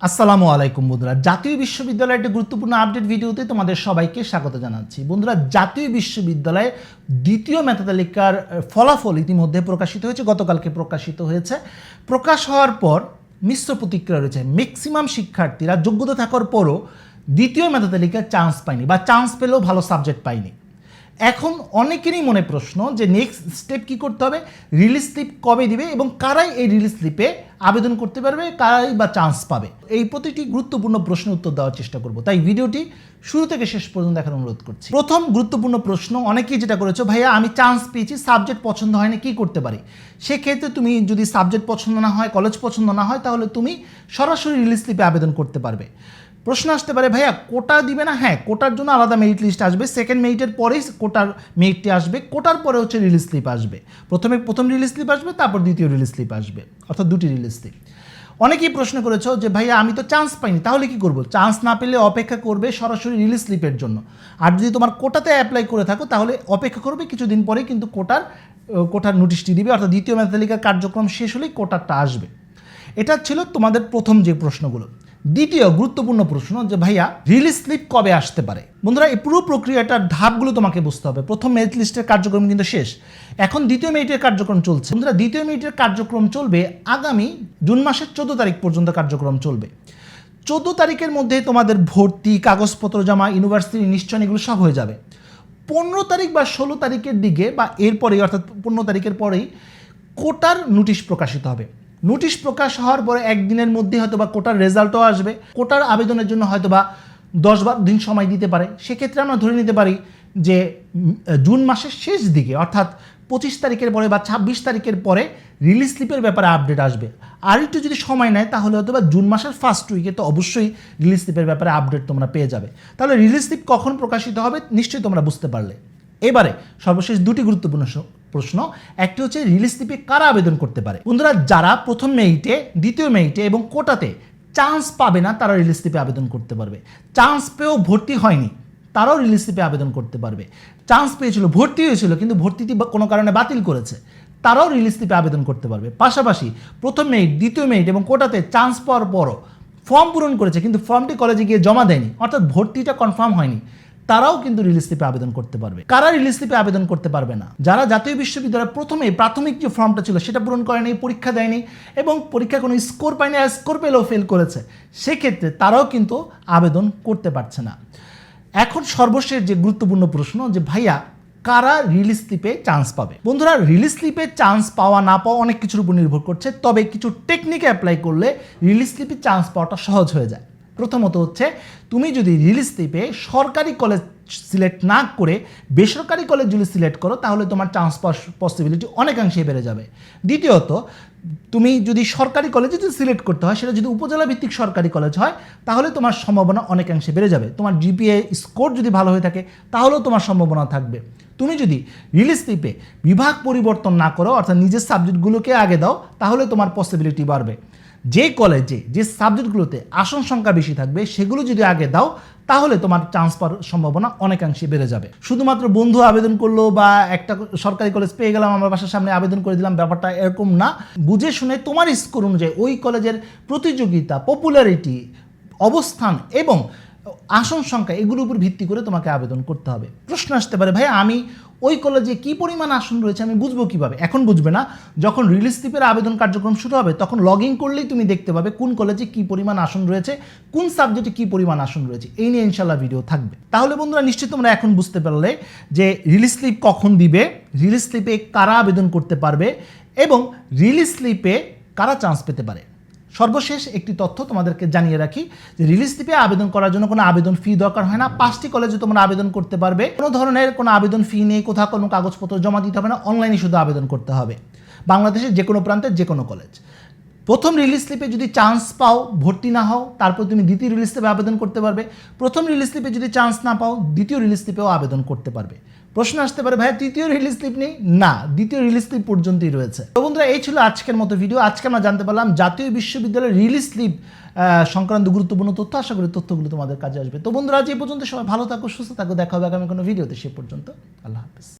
আসসালামু আলাইকুম বন্ধুরা, জাতীয় বিশ্ববিদ্যালয়ের একটি গুরুত্বপূর্ণ আপডেট ভিডিওতে তোমাদের সবাইকে স্বাগত জানাচ্ছি। বন্ধুরা, জাতীয় বিশ্ববিদ্যালয়ে দ্বিতীয় মেধা তালিকার ফলাফল ইতিমধ্যে প্রকাশিত হয়েছে, গতকালকে প্রকাশিত হয়েছে। প্রকাশ হওয়ার পর মিশ্র প্রতিক্রিয়া রয়েছে। ম্যাক্সিমাম শিক্ষার্থীরা যোগ্যতা থাকার পরও দ্বিতীয় মেধা তালিকায় চান্স পায়নি বা চান্স পেলেও ভালো সাবজেক্ট পায়নি। এখন অনেকেরই মনে প্রশ্ন যে নেক্সট স্টেপ কী করতে হবে, রিলিজ স্লিপ কবে দিবে এবং কারাই এই রিলিজ স্লিপে আবেদন করতে পারবে, কারাই বা চান্স পাবে, এই প্রতিটি গুরুত্বপূর্ণ প্রশ্নের উত্তর দেওয়ার চেষ্টা করব। তাই ভিডিওটি শুরু থেকে শেষ পর্যন্ত দেখার অনুরোধ করছি। প্রথম গুরুত্বপূর্ণ প্রশ্ন, অনেকেই যেটা করেছো, ভাইয়া আমি চান্স পেয়েছি, সাবজেক্ট পছন্দ হয়নি, কী করতে পারি? সেক্ষেত্রে তুমি যদি সাবজেক্ট পছন্দ না হয়, কলেজ পছন্দ না হয়, তাহলে তুমি সরাসরি রিলিজ স্লিপে আবেদন করতে পারবে। প্রশ্ন আসতে পারে, ভাইয়া কোটা দিবে না? হ্যাঁ, কোটার জন্য আলাদা মেরিট লিস্ট আসবে, সেকেন্ড মেরিটের পরেই কোটার মেরিটটি আসবে, কোটার পরে হচ্ছে রিলিজ স্লিপ আসবে। প্রথম রিলিজ স্লিপ আসবে, তারপর দ্বিতীয় রিলিজ স্লিপ আসবে, অর্থাৎ দুটি রিলিজ স্লিপ। অনেকেই প্রশ্ন করেছো যে ভাইয়া আমি তো চান্স পাইনি, তাহলে কি করব? চান্স না পেলে অপেক্ষা করবে সরাসরি রিলিজ স্লিপের জন্য। আর যদি তোমার কোটাতে অ্যাপ্লাই করে থাকো তাহলে অপেক্ষা করবে, কিছুদিন পরেই কিন্তু কোটার নোটিশটি দিবে, অর্থাৎ দ্বিতীয় মেধা তালিকার কার্যক্রম শেষ হলেই কোটারটা আসবে। এটা ছিল তোমাদের প্রথম যে প্রশ্নগুলো। দ্বিতীয় গুরুত্বপূর্ণ প্রশ্ন যে ভাইয়া রিলিজ স্লিপ কবে আসতে পারে? বন্ধুরা, এই পুরো প্রক্রিয়াটার ধাপগুলো তোমাকে বুঝতে হবে। প্রথম মেরিট লিস্টের কার্যক্রম কিন্তু শেষ, এখন দ্বিতীয় মেরিটের কার্যক্রম চলছে। বন্ধুরা, দ্বিতীয় মেরিটের কার্যক্রম চলবে আগামী জুন মাসের 14 তারিখ পর্যন্ত কার্যক্রম চলবে। 14 তারিখের মধ্যে তোমাদের ভর্তি, কাগজপত্র জমা, ইউনিভার্সিটি নিশ্চয়ই এগুলো সব হয়ে যাবে। 15 তারিখ বা 16 তারিখের দিকে বা এরপরেই, অর্থাৎ 15 তারিখের পরেই কোটার নোটিশ প্রকাশিত হবে। নোটিশ প্রকাশ হওয়ার পরে একদিনের মধ্যে হয়তো বা কোটার রেজাল্টও আসবে। কোটার আবেদনের জন্য হয়তো বা 10-12 দিন সময় দিতে পারে। সেক্ষেত্রে আমরা ধরে নিতে পারি যে জুন মাসের শেষ দিকে, অর্থাৎ 25 তারিখের পরে বা 26 তারিখের পরে রিলিজ স্লিপের ব্যাপারে আপডেট আসবে। আর একটু যদি সময় নেয় তাহলে হয়তো বা জুন মাসের ফার্স্ট উইকে তো অবশ্যই রিলিজ স্লিপের ব্যাপারে আপডেট তোমরা পেয়ে যাবে। তাহলে রিলিজ স্লিপ কখন প্রকাশিত হবে নিশ্চয়ই তোমরা বুঝতে পারলে। এবারে সর্বশেষ দুটি গুরুত্বপূর্ণ প্রশ্ন, একটি হচ্ছে রিলিজ স্লিপে কারা আবেদন করতে পারে? বন্ধুরা, যারা প্রথম মেরিটে, দ্বিতীয় মেরিটে এবং কোটাতে চান্স পাবে না তারা রিলিজ স্লিপে আবেদন করতে পারবে। চান্স পেয়েও ভর্তি হয়নি তারাও রিলিজ স্লিপে আবেদন করতে পারবে। চান্স পেয়েছিল, ভর্তি হয়েছিল কিন্তু ভর্তিটি কোনো কারণে বাতিল করেছে, তারাও রিলিজ স্লিপে আবেদন করতে পারবে। পাশাপাশি প্রথম মেরিট, দ্বিতীয় মেরিট এবং কোটাতে চান্স পাওয়ার পরও ফর্ম পূরণ করেছে কিন্তু ফর্মটি কলেজে গিয়ে জমা দেয়নি, অর্থাৎ ভর্তিটা কনফার্ম হয়নি, তারাও কিন্তু রিলিজ স্লিপে আবেদন করতে পারবে। কারা রিলিজ স্লিপে আবেদন করতে পারবে না? যারা জাতীয় বিশ্ববিদ্যালয়ে প্রথমে প্রাথমিক যে ফর্মটা ছিল সেটা পূরণ করেনি, পরীক্ষা দেয়নি এবং পরীক্ষায় কোনো স্কোর পায়নি, আর স্কোর পেলেও ফেল করেছে, সেক্ষেত্রে তারাও কিন্তু আবেদন করতে পারছে না। এখন সর্বশেষ যে গুরুত্বপূর্ণ প্রশ্ন যে ভাইয়া কারা রিলিজ স্লিপে চান্স পাবে? বন্ধুরা, রিলিজ স্লিপে চান্স পাওয়া না পাওয়া অনেক কিছুর উপর নির্ভর করছে, তবে কিছু টেকনিক অ্যাপ্লাই করলে রিলিজ স্লিপে চান্স পাওয়াটা সহজ হয়ে যায়। প্রথমত হচ্ছে, তুমি যদি রিলিজ স্লিপে সরকারি কলেজ সিলেক্ট না করে বেসরকারি কলেজ যদি সিলেক্ট করো তাহলে তোমার চান্স পাওয়ার পসিবিলিটি অনেকাংশেই বেড়ে যাবে। দ্বিতীয়ত, তুমি যদি সরকারি কলেজে যদি সিলেক্ট করতে হয়, সেটা যদি উপজেলা ভিত্তিক সরকারি কলেজ হয় তাহলে তোমার সম্ভাবনা অনেকাংশে বেড়ে যাবে। তোমার জিপিএ স্কোর যদি ভালো হয়ে থাকে তাহলেও তোমার সম্ভাবনা থাকবে। তুমি যদি রিলিজ স্লিপে বিভাগ পরিবর্তন না করো, অর্থাৎ নিজের সাবজেক্টগুলোকে আগে দাও, তাহলে তোমার পসিবিলিটি বাড়বে। যে কলেজে যে সাবজেক্টগুলোতে আসন সংখ্যা বেশি থাকবে সেগুলো যদি আগে দাও তাহলে তোমার চান্স পাওয়ার সম্ভাবনা অনেকাংশে বেড়ে যাবে। শুধুমাত্র বন্ধু আবেদন করলো বা একটা সরকারি কলেজ পেয়ে গেলাম আমার বাসার সামনে আবেদন করে দিলাম, ব্যাপারটা এরকম না। বুঝে শুনে তোমার স্কোর অনুযায়ী ওই কলেজের প্রতিযোগিতা, পপুলারিটি, অবস্থান এবং আসন সংখ্যা এগুলোর উপর ভিত্তি করে তোমাকে আবেদন করতে হবে। প্রশ্ন আসতে পারে, ভাই আমি ওই কলেজে কী পরিমাণ আসন রয়েছে আমি বুঝবো কীভাবে? এখন বুঝবে না, যখন রিলিজ স্লিপের আবেদন কার্যক্রম শুরু হবে তখন লগ ইন করলেই তুমি দেখতে পাবে কোন কলেজে কী পরিমাণ আসন রয়েছে, কোন সাবজেক্টে কী পরিমাণ আসন রয়েছে। এই নিয়ে ইনশাল্লাহ ভিডিও থাকবে। তাহলে বন্ধুরা, নিশ্চয়ই তোমরা এখন বুঝতে পারলে যে রিলিজ স্লিপ কখন দিবে, রিলিজ স্লিপে কারা আবেদন করতে পারবে এবং রিলিজ স্লিপে কারা চান্স পেতে পারে। সর্বশেষ একটি তথ্য তোমাদেরকে জানিয়ে রাখি যে রিলিজ স্লিপে আবেদন করার জন্য কোনো আবেদন ফি দরকার হয় না। 5টি কলেজে তোমরা আবেদন করতে পারবে, কোনো ধরনের কোনো আবেদন ফি নেই, কোথাও কোনো কাগজপত্র জমা দিতে হবে না, অনলাইনে শুধু আবেদন করতে হবে। বাংলাদেশের যে কোনো প্রান্তের যে কোনো কলেজ। প্রথম রিলিজ স্লিপে যদি চান্স পাও, ভর্তি না হও, তারপর তুমি দ্বিতীয় রিলিজ স্লিপে আবেদন করতে পারবে। প্রথম রিলিজ স্লিপে যদি চান্স না পাও, দ্বিতীয় রিলিজ স্লিপেও আবেদন করতে পারবে। প্রশ্ন আসতে পারে, ভাই তৃতীয় রিলিজ স্লিপ নেই? না, দ্বিতীয় রিলিজ স্লিপ পর্যন্তই রয়েছে। তো বন্ধুরা, এই ছিল আজকের মতো ভিডিও। আজকে আমরা জানতে পারলাম জাতীয় বিশ্ববিদ্যালয়ের রিলিজ স্লিপ সংক্রান্ত গুরুত্বপূর্ণ তথ্য। আশা করি তথ্যগুলো তোমাদের কাজে আসবে। তো বন্ধুরা, আজ এই পর্যন্ত সবাই ভালো থাকো, সুস্থ থাকো, দেখা হবে আগামী কোনো ভিডিওতে। সে পর্যন্ত আল্লাহ হাফেজ।